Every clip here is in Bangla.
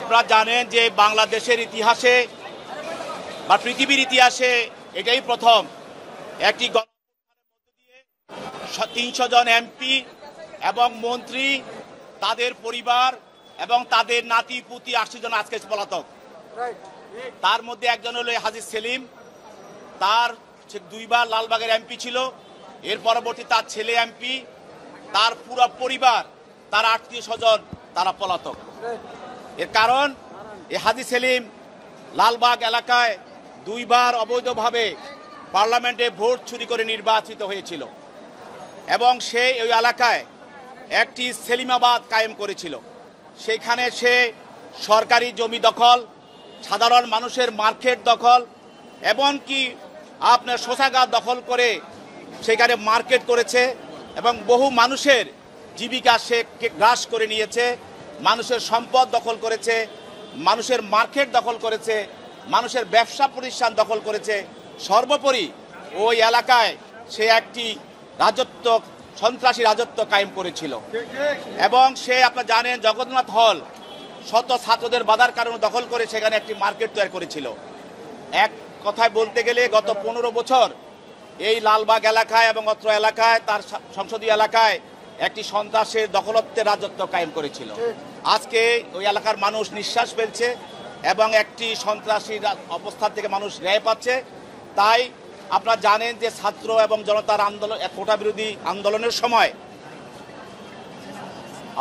আপনারা জানেন যে বাংলাদেশের ইতিহাসে বা পৃথিবীর ইতিহাসে এটাই প্রথম একটি 300 জন এমপি এবং মন্ত্রী, তাদের পরিবার এবং তাদের নাতি পুতি 80 জন আজকে পলাতক। তার মধ্যে একজন হলো হাজী সেলিম, তার 2 বার লালবাগের এমপি ছিল, এর পরবর্তী তার ছেলে এমপি, তার পুরো পরিবার, তার আত্মীয় স্বজন তারা পলাতক। এর কারণ এই হাজী সেলিম লালবাগ এলাকায় 2 বার অবৈধভাবে পার্লামেন্টে ভোট চুরি করে নির্বাচিত হয়েছিল এবং সে ওই এলাকায় একটি সেলিমাবাদ কায়েম করেছিল। সেখানে সে সরকারি জমি দখল, সাধারণ মানুষের মার্কেট দখল, এমনকি আপনার শৌচাগার দখল করে সেখানে মার্কেট করেছে এবং বহু মানুষের জীবিকা সে গ্রাস করে নিয়েছে, মানুষের সম্পদ দখল করেছে, মানুষের মার্কেট দখল করেছে, মানুষের ব্যবসা প্রতিষ্ঠান দখল করেছে। সর্বোপরি ওই এলাকায় সে একটি রাজত্ব, সন্ত্রাসী রাজত্ব কায়েম করেছিল এবং সে আপনারা জানেন জগন্নাথ হল শত ছাত্রদের বাধার কারণে দখল করে সেখানে একটি মার্কেট তৈরি করেছিল। এক কথায় বলতে গেলে গত 15 বছর এই লালবাগ এলাকায় এবং অত্র এলাকায় তার সংসদীয় এলাকায় একটি সন্ত্রাসের দখলত্বের রাজত্ব কায়েম করেছিল। আজকে ওই এলাকার মানুষ নিঃশ্বাস ফেলছে এবং একটি সন্ত্রাসী অবস্থান থেকে মানুষ ন্যায় পাচ্ছে। তাই আপনারা জানেন যে ছাত্র এবং জনতার আন্দোলন, কোটা বিরোধী আন্দোলনের সময়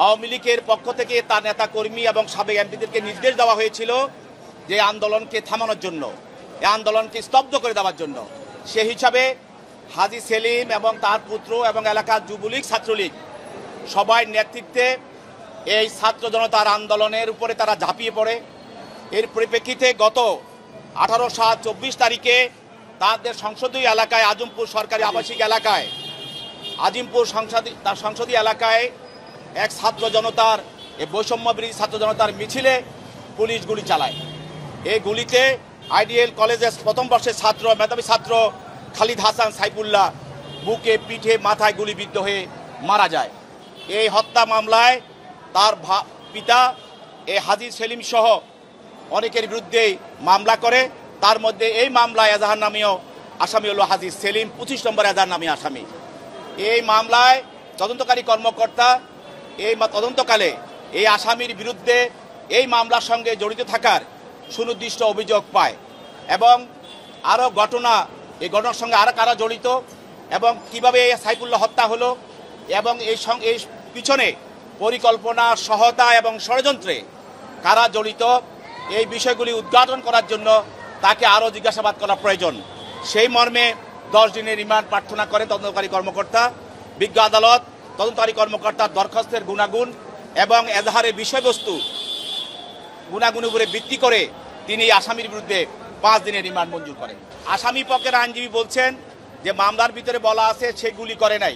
আওয়ামী লীগের পক্ষ থেকে তার নেতা কর্মী এবং সাবেক এমপিদেরকে নির্দেশ দেওয়া হয়েছিল যে আন্দোলনকে থামানোর জন্য, এই আন্দোলনকে স্তব্ধ করে দেওয়ার জন্য। সে হিসাবে হাজী সেলিম এবং তার পুত্র এবং এলাকার যুবলীগ, ছাত্রলীগ সবাই নেতৃত্বে এই ছাত্র জনতার আন্দোলনের উপরে তারা ঝাঁপিয়ে পড়ে। এর পরিপ্রেক্ষিতে গত 18/7/24 তারিখে তাদের সংসদীয় এলাকায়, আজিমপুর সরকারি আবাসিক এলাকায়, আজিমপুর সংসদীয় এলাকায় এক ছাত্র জনতার, এই বৈষম্য বিরোধী ছাত্র জনতার মিছিলে পুলিশ গুলি চালায়। এই গুলিতে আইডিএল কলেজের প্রথম বর্ষের ছাত্র, মেধাবী ছাত্র খালিদ হাসান সাইফুল্লাহ বুকে, পিঠে, মাথায় গুলিবিদ্ধ হয়ে মারা যায়। এই হত্যা মামলায় তার পিতা এই হাজী সেলিম সহ অনেকের বিরুদ্ধে মামলা করে। তার মধ্যে এই মামলায় এজাহার নামীয় আসামি হলো হাজী সেলিম, 25 নম্বর এজাহার নামী আসামি। এই মামলায় তদন্তকারী কর্মকর্তা এই তদন্তকালে এই আসামির বিরুদ্ধে এই মামলার সঙ্গে জড়িত থাকার সুনির্দিষ্ট অভিযোগ পায় এবং আরও ঘটনা, এই ঘটনার সঙ্গে আরও কারা জড়িত এবং কিভাবে এই সাইফুল্লাহ হত্যা হলো এবং এই পিছনে পরিকল্পনা, সহায়তা এবং ষড়যন্ত্রে কারা জড়িত, এই বিষয়গুলি উদ্ঘাটন করার জন্য তাকে আরও জিজ্ঞাসাবাদ করা প্রয়োজন। সেই মর্মে 10 দিনের রিমান্ড প্রার্থনা করেন তদন্তকারী কর্মকর্তা। বিজ্ঞ আদালত তদন্তকারী কর্মকর্তার দরখাস্তের গুণাগুণ এবং এজাহারের বিষয়বস্তু গুণাগুণের উপরে ভিত্তি করে তিনি আসামির বিরুদ্ধে 5 দিনের রিমান্ড মঞ্জুর করেন। আসামি পক্ষের আইনজীবী বলছেন যে মামলার ভিতরে বলা আছে সে গুলি করে নাই,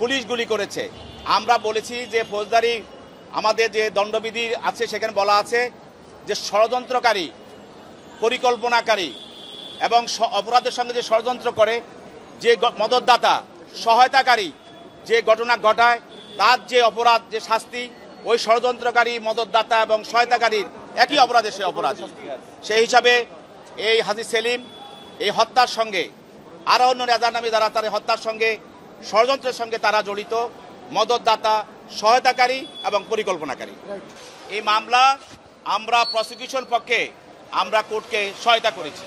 পুলিশ গুলি করেছে। আমরা বলেছি যে ফৌজদারি আমাদের যে দণ্ডবিধি আছে সেখানে বলা আছে যে ষড়যন্ত্রকারী, পরিকল্পনাকারী এবং অপরাধের সঙ্গে যে ষড়যন্ত্র করে, যে মদতদাতা, সহায়তাকারী যে ঘটনা ঘটায়, তার যে অপরাধ, যে শাস্তি ওই ষড়যন্ত্রকারী, মদতদাতা এবং সহায়তাকারীর একই অপরাধে সে অপরাধী। সেই হিসাবে এই হাজী সেলিম এই হত্যার সঙ্গে আরও অন্য এজাহার নামে যারা তার হত্যার সঙ্গে, ষড়যন্ত্রের সঙ্গে তারা জড়িত, মদতদাতা, সহায়তাকারী এবং পরিকল্পনাকারী। এই মামলা আমরা প্রসিকিউশন পক্ষে আমরা কোর্টকে সহায়তা করেছি।